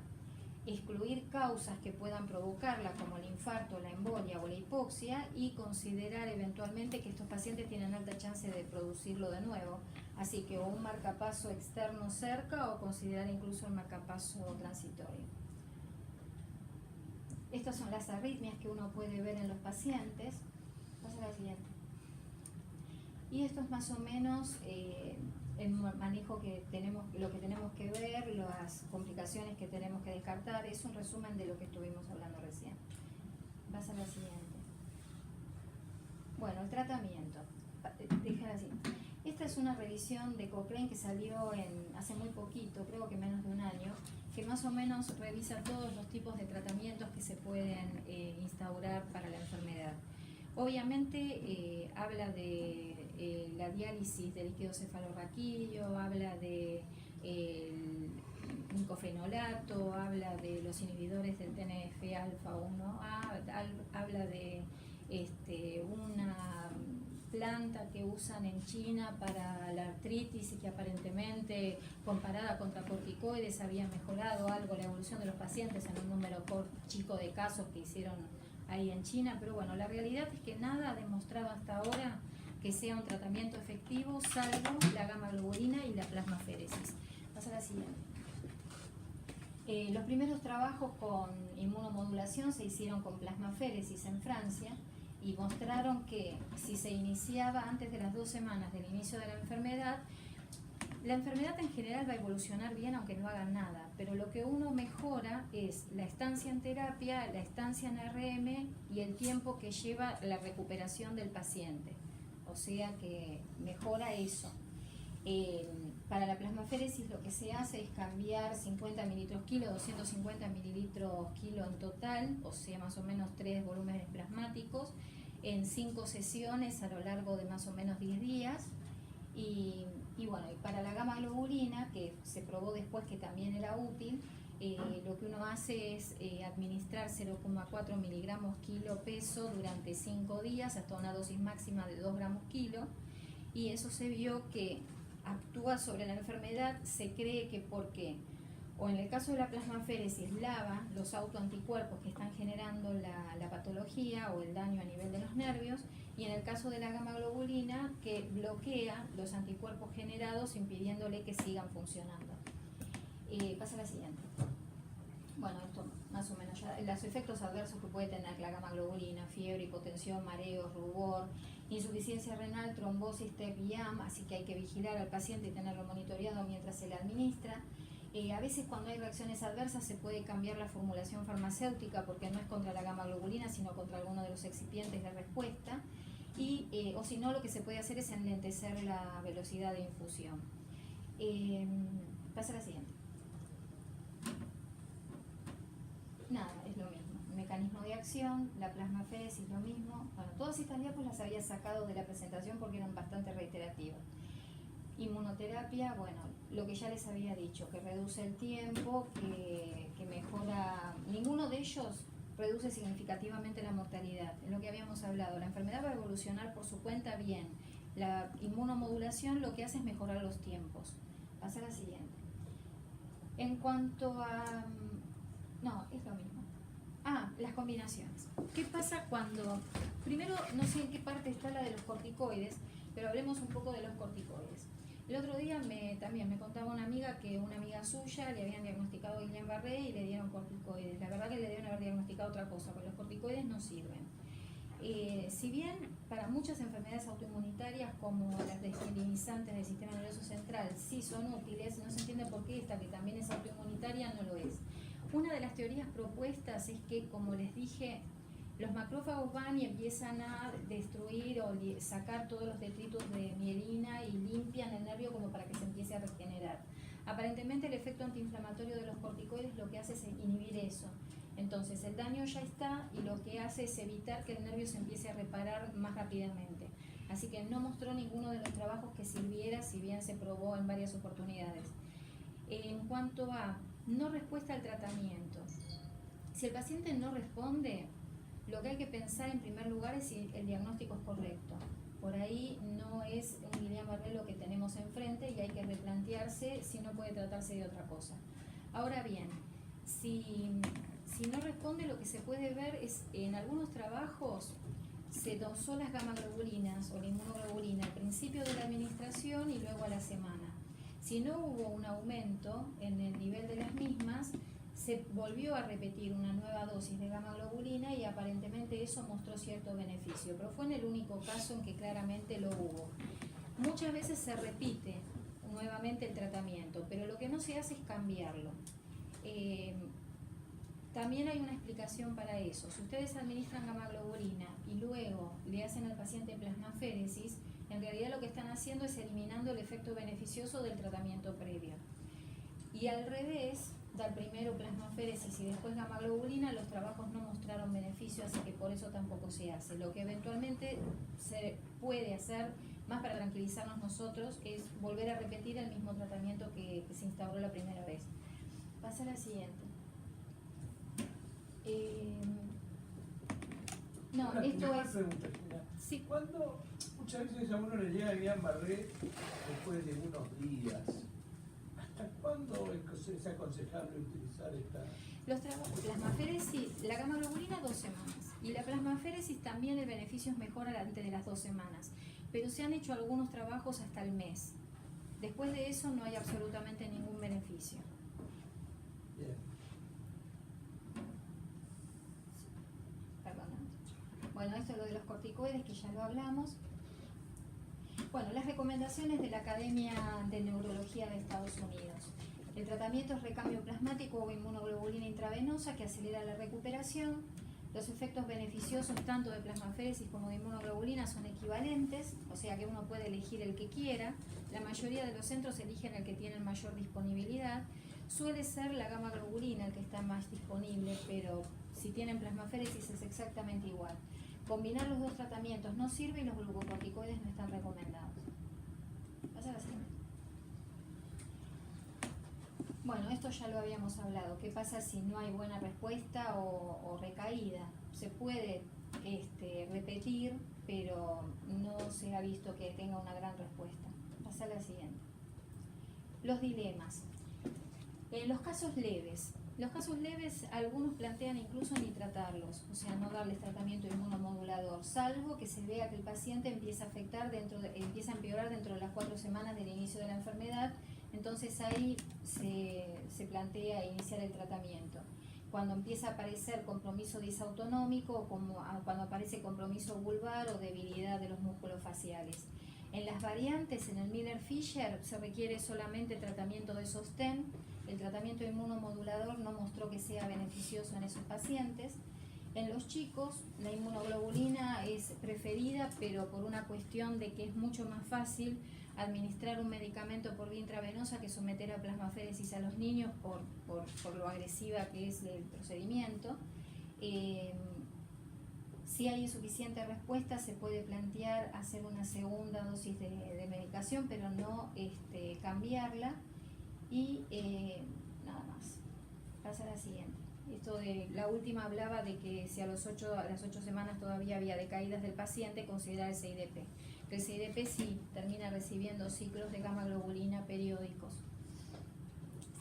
Excluir causas que puedan provocarla, como el infarto, la embolia o la hipoxia, y considerar eventualmente que estos pacientes tienen alta chance de producirlo de nuevo. Así que o un marcapaso externo cerca o considerar incluso el marcapaso transitorio. Estas son las arritmias que uno puede ver en los pacientes. Pasa a la siguiente. Y esto es más o menos el manejo que tenemos, lo que tenemos que ver, las complicaciones que tenemos que descartar. Es un resumen de lo que estuvimos hablando recién. Pasa a la siguiente. Bueno, el tratamiento. Déjala así. Esta es una revisión de Cochrane que salió hace muy poquito, creo que menos de un año, que más o menos revisa todos los tipos de tratamientos que se pueden instaurar para la enfermedad. Obviamente habla de la diálisis de líquido cefalorraquídeo, habla de micofenolato, habla de los inhibidores del TNF-alfa-1A, habla de una planta que usan en China para la artritis y que aparentemente comparada contra corticoides había mejorado algo la evolución de los pacientes en un número chico de casos que hicieron ahí en China, pero bueno, la realidad es que nada ha demostrado hasta ahora que sea un tratamiento efectivo, salvo la gamma globulina y la plasmaféresis. Pasa a la siguiente. Los primeros trabajos con inmunomodulación se hicieron con plasmaféresis en Francia y mostraron que si se iniciaba antes de las 2 semanas del inicio de la enfermedad en general va a evolucionar bien aunque no hagan nada, pero lo que uno mejora es la estancia en terapia, la estancia en RM y el tiempo que lleva la recuperación del paciente. O sea que mejora eso. Para la plasmaféresis lo que se hace es cambiar 50 mililitros kilo, 250 mililitros kilo en total, o sea más o menos 3 volúmenes plasmáticos, en 5 sesiones a lo largo de más o menos 10 días. Y bueno, y para la gamma globulina, que se probó después que también era útil, lo que uno hace es administrar 0,4 miligramos kilo peso durante 5 días hasta una dosis máxima de 2 gramos kilo, y eso se vio que actúa sobre la enfermedad. Se cree que porque, o en el caso de la plasmaféresis, lava los autoanticuerpos que están generando la patología o el daño a nivel de los nervios, y en el caso de la gamma globulina, que bloquea los anticuerpos generados impidiéndole que sigan funcionando. Pasa a la siguiente. Bueno, esto más o menos ya, los efectos adversos que puede tener la gamma globulina: fiebre, hipotensión, mareos, rubor, insuficiencia renal, trombosis, TEP y AM, así que hay que vigilar al paciente y tenerlo monitoreado mientras se le administra. A veces cuando hay reacciones adversas se puede cambiar la formulación farmacéutica porque no es contra la gamma globulina sino contra alguno de los excipientes de respuesta, o si no, lo que se puede hacer es enlentecer la velocidad de infusión. Pasa a la siguiente. Nada, es lo mismo. El mecanismo de acción, la plasmaféresis lo mismo. Bueno, todas estas diapos las había sacado de la presentación porque eran bastante reiterativas. Inmunoterapia, bueno, lo que ya les había dicho, que reduce el tiempo, que mejora. Ninguno de ellos reduce significativamente la mortalidad. Es lo que habíamos hablado. La enfermedad va a evolucionar por su cuenta bien. La inmunomodulación lo que hace es mejorar los tiempos. Pasa a la siguiente. En cuanto a... No, es lo mismo. Las combinaciones. ¿Qué pasa cuando... Primero, no sé en qué parte está la de los corticoides, pero hablemos un poco de los corticoides. El otro día también me contaba una amiga que una amiga suya le habían diagnosticado Guillain-Barré y le dieron corticoides. La verdad que le deben haber diagnosticado otra cosa, porque los corticoides no sirven. Si bien para muchas enfermedades autoinmunitarias como las desmielinizantes del sistema nervioso central sí son útiles, no se entiende por qué esta, que también es autoinmunitaria, no lo es. Una de las teorías propuestas es que, como les dije, los macrófagos van y empiezan a destruir o sacar todos los detritos de mielina y limpian el nervio como para que se empiece a regenerar. Aparentemente el efecto antiinflamatorio de los corticoides lo que hace es inhibir eso. Entonces el daño ya está y lo que hace es evitar que el nervio se empiece a reparar más rápidamente. Así que no mostró ninguno de los trabajos que sirviera, si bien se probó en varias oportunidades. En cuanto a no respuesta al tratamiento, si el paciente no responde, lo que hay que pensar en primer lugar es si el diagnóstico es correcto, Por ahí no es un Guillain-Barré lo que tenemos enfrente y hay que replantearse si no puede tratarse de otra cosa. Ahora bien, si no responde, lo que se puede ver es en algunos trabajos se dosó las gamaglobulinas o la inmunoglobulina al principio de la administración y luego a la semana. Si no hubo un aumento en el nivel de las mismas, se volvió a repetir una nueva dosis de gamma-globulina y aparentemente eso mostró cierto beneficio, pero fue en el único caso en que claramente lo hubo. Muchas veces se repite nuevamente el tratamiento, pero lo que no se hace es cambiarlo. También hay una explicación para eso. Si ustedes administran gamma-globulina y luego le hacen al paciente plasmaféresis, en realidad lo que están haciendo es eliminando el efecto beneficioso del tratamiento previo. Y al revés, dar primero plasmaféresis y después gamma-globulina, los trabajos no mostraron beneficio, así que por eso tampoco se hace. Lo que eventualmente se puede hacer, más para tranquilizarnos nosotros, es volver a repetir el mismo tratamiento que se instauró la primera vez. Pasa a la siguiente. No, esto es... Pregunta, sí. ¿Cuándo muchas veces a uno le llega el Guillain-Barré después de unos días? ¿Hasta cuándo es aconsejable utilizar esta? Los trabajos, plasmaféresis, la gamma-globulina 2 semanas y la plasmaféresis también el beneficio es mejor antes de las 2 semanas, pero se han hecho algunos trabajos hasta el mes. Después de eso no hay absolutamente ningún beneficio. Bien. Bueno, esto es lo de los corticoides, que ya lo hablamos. Bueno, las recomendaciones de la Academia de Neurología de Estados Unidos. El tratamiento es recambio plasmático o inmunoglobulina intravenosa que acelera la recuperación. Los efectos beneficiosos tanto de plasmaféresis como de inmunoglobulina son equivalentes, o sea que uno puede elegir el que quiera. La mayoría de los centros eligen el que tiene mayor disponibilidad. Suele ser la gamma-globulina el que está más disponible, pero si tienen plasmaféresis es exactamente igual. Combinar los dos tratamientos no sirve y los glucocorticoides no están recomendados. Pasa la siguiente. Bueno, esto ya lo habíamos hablado. ¿Qué pasa si no hay buena respuesta o recaída? Se puede repetir, pero no se ha visto que tenga una gran respuesta. Pasa a la siguiente. Los dilemas. En los casos leves, algunos plantean incluso ni tratarlos, o sea, no darles tratamiento inmunomodulador, salvo que se vea que el paciente empieza a empeorar dentro de las 4 semanas del inicio de la enfermedad. Entonces ahí se plantea iniciar el tratamiento. Cuando empieza a aparecer compromiso disautonómico o cuando aparece compromiso vulvar o debilidad de los músculos faciales. En las variantes, en el Miller-Fisher, se requiere solamente tratamiento de sostén. El tratamiento inmunomodulador no mostró que sea beneficioso en esos pacientes. En los chicos, la inmunoglobulina es preferida, pero por una cuestión de que es mucho más fácil administrar un medicamento por vía intravenosa que someter a plasmaféresis a los niños por lo agresiva que es el procedimiento. Si hay insuficiente respuesta, se puede plantear hacer una segunda dosis de medicación, pero no cambiarla. Y nada más. Pasa a la siguiente. Esto de la última hablaba de que si a las 8 semanas todavía había decaídas del paciente, considerar el CIDP. El CIDP sí termina recibiendo ciclos de gamma-globulina periódicos.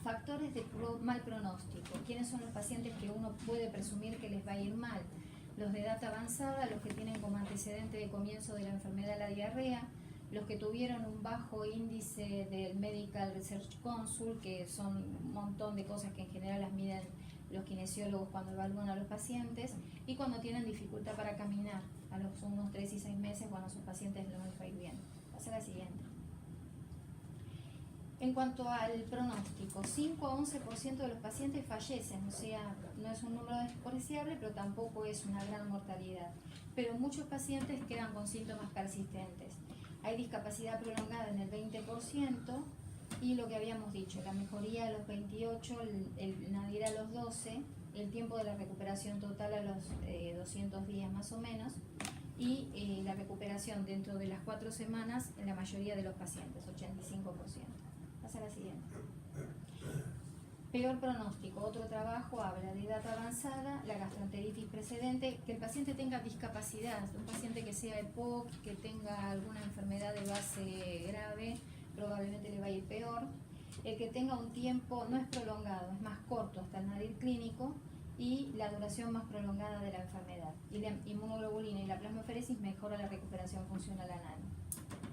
Factores de mal pronóstico. ¿Quiénes son los pacientes que uno puede presumir que les va a ir mal? Los de edad avanzada, los que tienen como antecedente de comienzo de la enfermedad la diarrea, los que tuvieron un bajo índice del Medical Research Council, que son un montón de cosas que en general las miden los kinesiólogos cuando evalúan a los pacientes, y cuando tienen dificultad para caminar, a los unos 3 y 6 meses, cuando sus pacientes no les va a ir bien. Pasa a la siguiente. En cuanto al pronóstico, 5 a 11% de los pacientes fallecen, o sea, no es un número despreciable, pero tampoco es una gran mortalidad. Pero muchos pacientes quedan con síntomas persistentes. Hay discapacidad prolongada en el 20% y lo que habíamos dicho, la mejoría a los 28, el nadir a los 12, el tiempo de la recuperación total a los 200 días más o menos y la recuperación dentro de las 4 semanas en la mayoría de los pacientes, 85%. Pasa a la siguiente. Peor pronóstico, otro trabajo habla de edad avanzada, la gastroenteritis precedente, que el paciente tenga discapacidad, un paciente que sea EPOC, que tenga alguna enfermedad de base grave, probablemente le va a ir peor. El que tenga un tiempo, no es prolongado, es más corto hasta el nadir clínico, y la duración más prolongada de la enfermedad. Y la inmunoglobulina y la plasmaferesis mejora la recuperación funcional anal.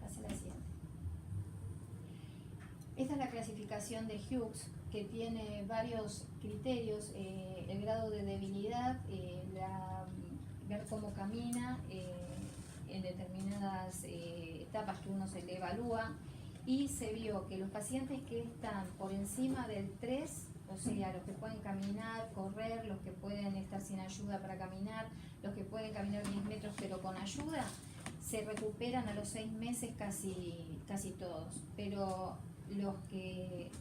Pasa la siguiente. Esta es la clasificación de Hughes, que tiene varios criterios, el grado de debilidad, ver cómo camina en determinadas etapas que uno se le evalúa, y se vio que los pacientes que están por encima del 3, o sea, los que pueden caminar, correr, los que pueden estar sin ayuda para caminar, los que pueden caminar 10 metros pero con ayuda, se recuperan a los 6 meses casi todos, pero los que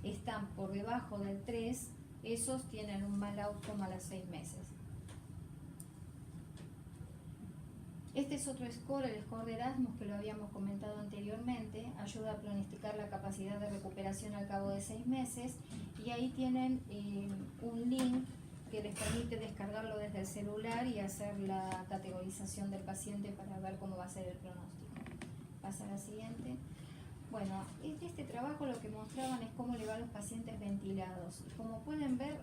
están por debajo del 3, esos tienen un mal outcome a los 6 meses. Este es otro score, el score de Erasmus, que lo habíamos comentado anteriormente, ayuda a planificar la capacidad de recuperación al cabo de 6 meses, y ahí tienen un link que les permite descargarlo desde el celular y hacer la categorización del paciente para ver cómo va a ser el pronóstico. Pasa a la siguiente. Bueno, este trabajo lo que mostraban es cómo le va a los pacientes ventilados. Y como pueden ver,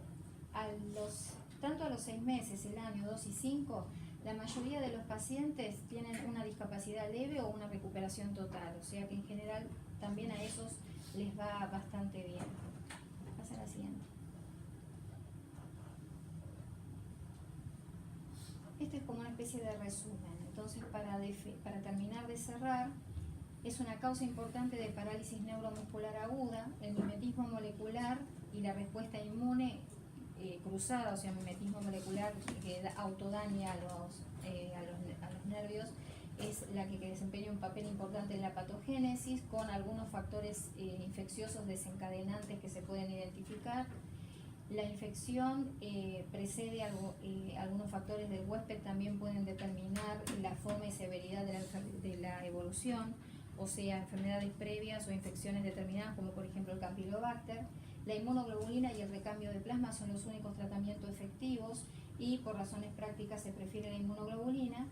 tanto a los 6 meses, el año 2 y 5, la mayoría de los pacientes tienen una discapacidad leve o una recuperación total, o sea que en general también a esos les va bastante bien. Pasa a la siguiente. Este es como una especie de resumen. Entonces, para terminar de cerrar, es una causa importante de parálisis neuromuscular aguda, el mimetismo molecular y la respuesta inmune cruzada, o sea, mimetismo molecular que autodaña a los nervios, es la que desempeña un papel importante en la patogénesis, con algunos factores infecciosos desencadenantes que se pueden identificar. La infección precede algunos factores del huésped, también pueden determinar la forma y severidad de la evolución, o sea, enfermedades previas o infecciones determinadas, como por ejemplo el Campylobacter. La inmunoglobulina y el recambio de plasma son los únicos tratamientos efectivos, y por razones prácticas se prefiere la inmunoglobulina.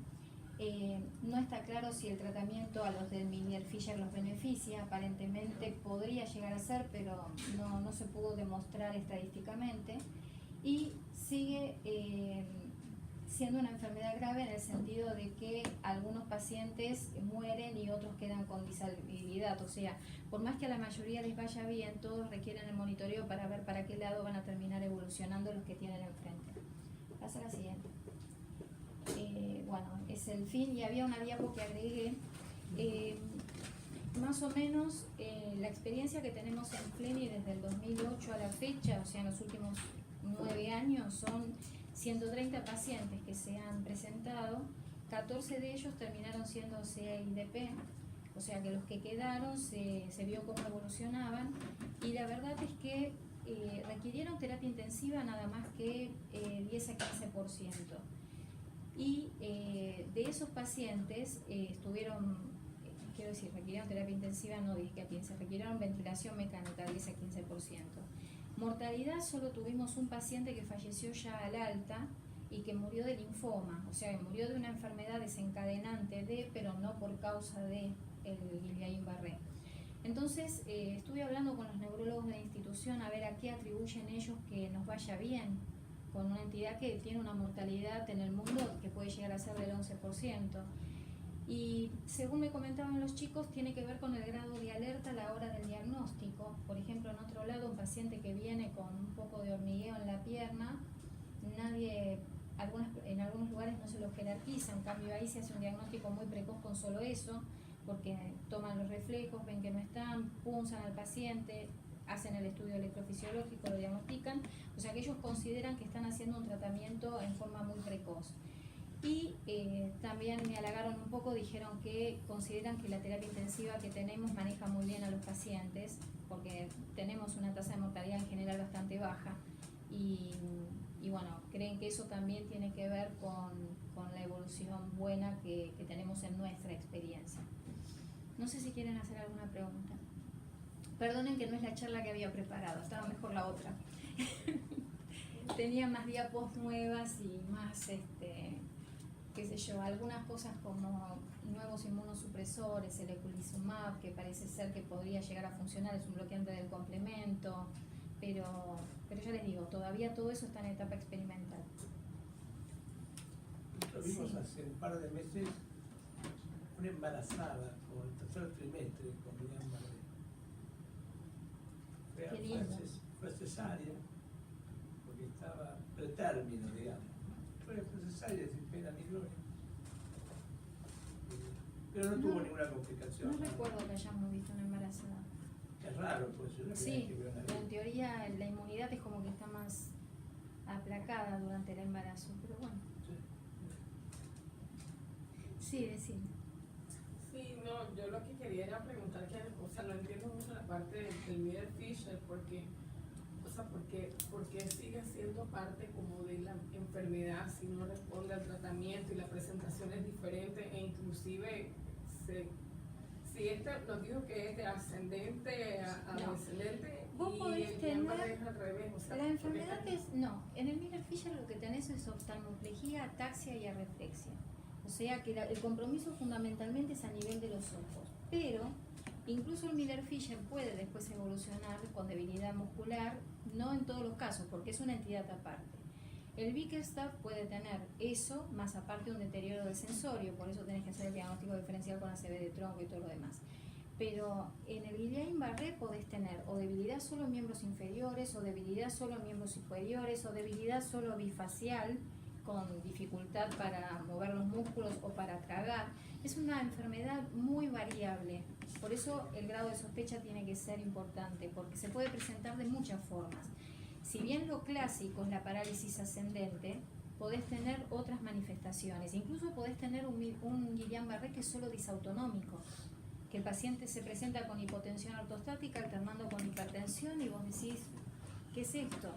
No está claro si el tratamiento a los del Minier-Fischer los beneficia, aparentemente podría llegar a ser, pero no se pudo demostrar estadísticamente, y sigue siendo una enfermedad grave en el sentido de que algunos pacientes mueren y otros quedan con disabilidad, o sea, por más que a la mayoría les vaya bien, todos requieren el monitoreo para ver para qué lado van a terminar evolucionando los que tienen enfrente. Pasa a la siguiente. Bueno, es el fin, y había una diapo que agregué. Más o menos la experiencia que tenemos en FLENI desde el 2008 a la fecha, o sea, en los últimos 9 años, son 130 pacientes que se han presentado, 14 de ellos terminaron siendo CIDP, o sea que los que quedaron se vio cómo evolucionaban, y la verdad es que requirieron terapia intensiva nada más que 10 a 15%. Y de esos pacientes requirieron terapia intensiva, no dije que a 15, requirieron ventilación mecánica 10 a 15%. Mortalidad, solo tuvimos un paciente que falleció ya al alta y que murió de linfoma, o sea, que murió de una enfermedad desencadenante pero no por causa de el Guillain-Barré. Entonces, estuve hablando con los neurólogos de la institución a ver a qué atribuyen ellos que nos vaya bien con una entidad que tiene una mortalidad en el mundo que puede llegar a ser del 11%. Y según me comentaban los chicos, tiene que ver con el grado de alerta a la hora del diagnóstico. Por ejemplo, en otro lado, un paciente que viene con un poco de hormigueo en la pierna, en algunos lugares no se lo jerarquiza, en cambio ahí se hace un diagnóstico muy precoz con solo eso, porque toman los reflejos, ven que no están, punzan al paciente, hacen el estudio electrofisiológico, lo diagnostican, o sea que ellos consideran que están haciendo un tratamiento en forma muy precoz. Y también me halagaron un poco, dijeron que consideran que la terapia intensiva que tenemos maneja muy bien a los pacientes, porque tenemos una tasa de mortalidad en general bastante baja, y bueno, creen que eso también tiene que ver con la evolución buena que tenemos en nuestra experiencia. No sé si quieren hacer alguna pregunta. Perdonen que no es la charla que había preparado, estaba mejor por la otra. Tenía más diapos nuevas y más, qué sé yo, algunas cosas como nuevos inmunosupresores, el eculizumab, que parece ser que podría llegar a funcionar, es un bloqueante del complemento, pero ya les digo, todavía todo eso está en etapa experimental. Nosotros vimos Sí. hace un par de meses una embarazada, como el tercer trimestre, con Guillain-Barré. Qué lindo. Fue cesárea, porque estaba pretérmino, digamos. Fue cesárea sin pena ni gloria. Pero no tuvo ninguna complicación. No recuerdo que hayamos visto una embarazada. Es raro, pues yo la primera vez Sí, que veo una en teoría la inmunidad es como que está más aplacada durante el embarazo, pero bueno. Sí, decime. Sí, no, yo lo que quería era preguntar, que, o sea, no entiendo mucho la parte del Miller-Fisher, porque, o sea, porque sigue siendo parte como de la enfermedad si no responde al tratamiento y la presentación es diferente e inclusive si nos dijo que es de ascendente a No. descendente Vos y podés el tener- Guillain-Barré es al revés, o sea, La enfermedad porque- es, no, en el Miller-Fisher lo que tenés es oftalmoplejía, ataxia y arreflexia. O sea que el compromiso fundamentalmente es a nivel de los ojos. Pero incluso el Miller-Fisher puede después evolucionar con debilidad muscular, no en todos los casos, porque es una entidad aparte. El Bickerstaff puede tener eso, más aparte un deterioro del sensorio, por eso tenés que hacer el diagnóstico diferencial con ACV de tronco y todo lo demás. Pero en el Guillain-Barré podés tener o debilidad solo en miembros inferiores, o debilidad solo en miembros superiores, o debilidad solo bifacial, con dificultad para mover los músculos o para tragar. Es una enfermedad muy variable, por eso el grado de sospecha tiene que ser importante, porque se puede presentar de muchas formas. Si bien lo clásico es la parálisis ascendente, podés tener otras manifestaciones, incluso podés tener un Guillain-Barré que es solo disautonómico, que el paciente se presenta con hipotensión ortostática alternando con hipertensión y vos decís, ¿qué es esto?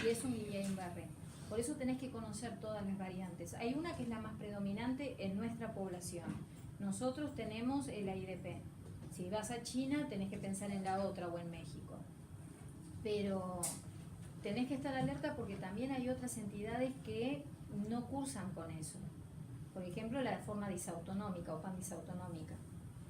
Y es un Guillain-Barré. Por eso tenés que conocer todas las variantes. Hay una que es la más predominante en nuestra población. Nosotros tenemos el AIDP. Si vas a China tenés que pensar en la otra o en México. Pero tenés que estar alerta porque también hay otras entidades que no cursan con eso. Por ejemplo, la forma disautonómica o pandisautonómica,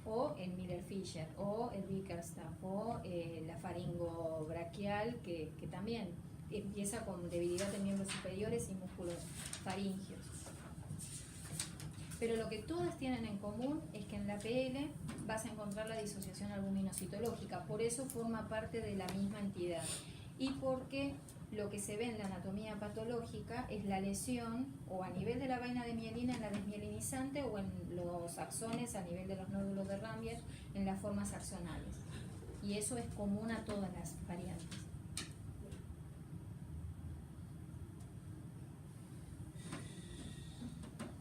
o el Miller-Fisher, o el Bickerstaff, o la faringobraquial, que también empieza con debilidad en miembros superiores y músculos faringios. Pero lo que todas tienen en común es que en la PL vas a encontrar la disociación albuminocitológica, por eso forma parte de la misma entidad. Y porque lo que se ve en la anatomía patológica es la lesión o a nivel de la vaina de mielina en la desmielinizante o en los axones a nivel de los nódulos de Rambier en las formas axonales. Y eso es común a todas las variantes.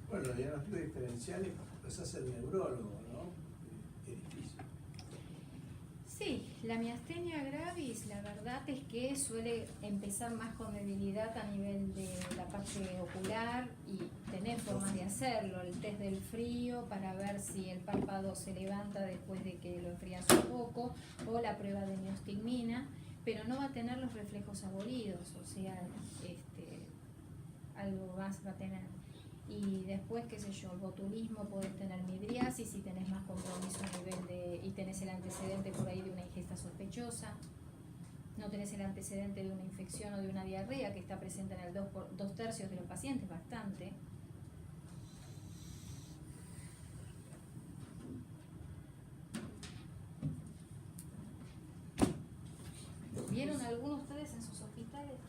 Bueno, los diagnósticos diferenciales los hace el neurólogo, ¿no? Es difícil. Sí, la miastenia gravis, la verdad es que suele empezar más con debilidad a nivel de la parte ocular y tener formas de hacerlo, el test del frío para ver si el párpado se levanta después de que lo enfrías un poco, o la prueba de neostigmina, pero no va a tener los reflejos abolidos, o sea, algo más va a tener. Y después, qué sé yo, el botulismo, podés tener midriasis si tenés más compromiso a nivel de, y tenés el antecedente por ahí de una ingesta sospechosa. No tenés el antecedente de una infección o de una diarrea que está presente en el 2/3 de los pacientes, bastante. ¿Vieron algunos ustedes en sus hospitales?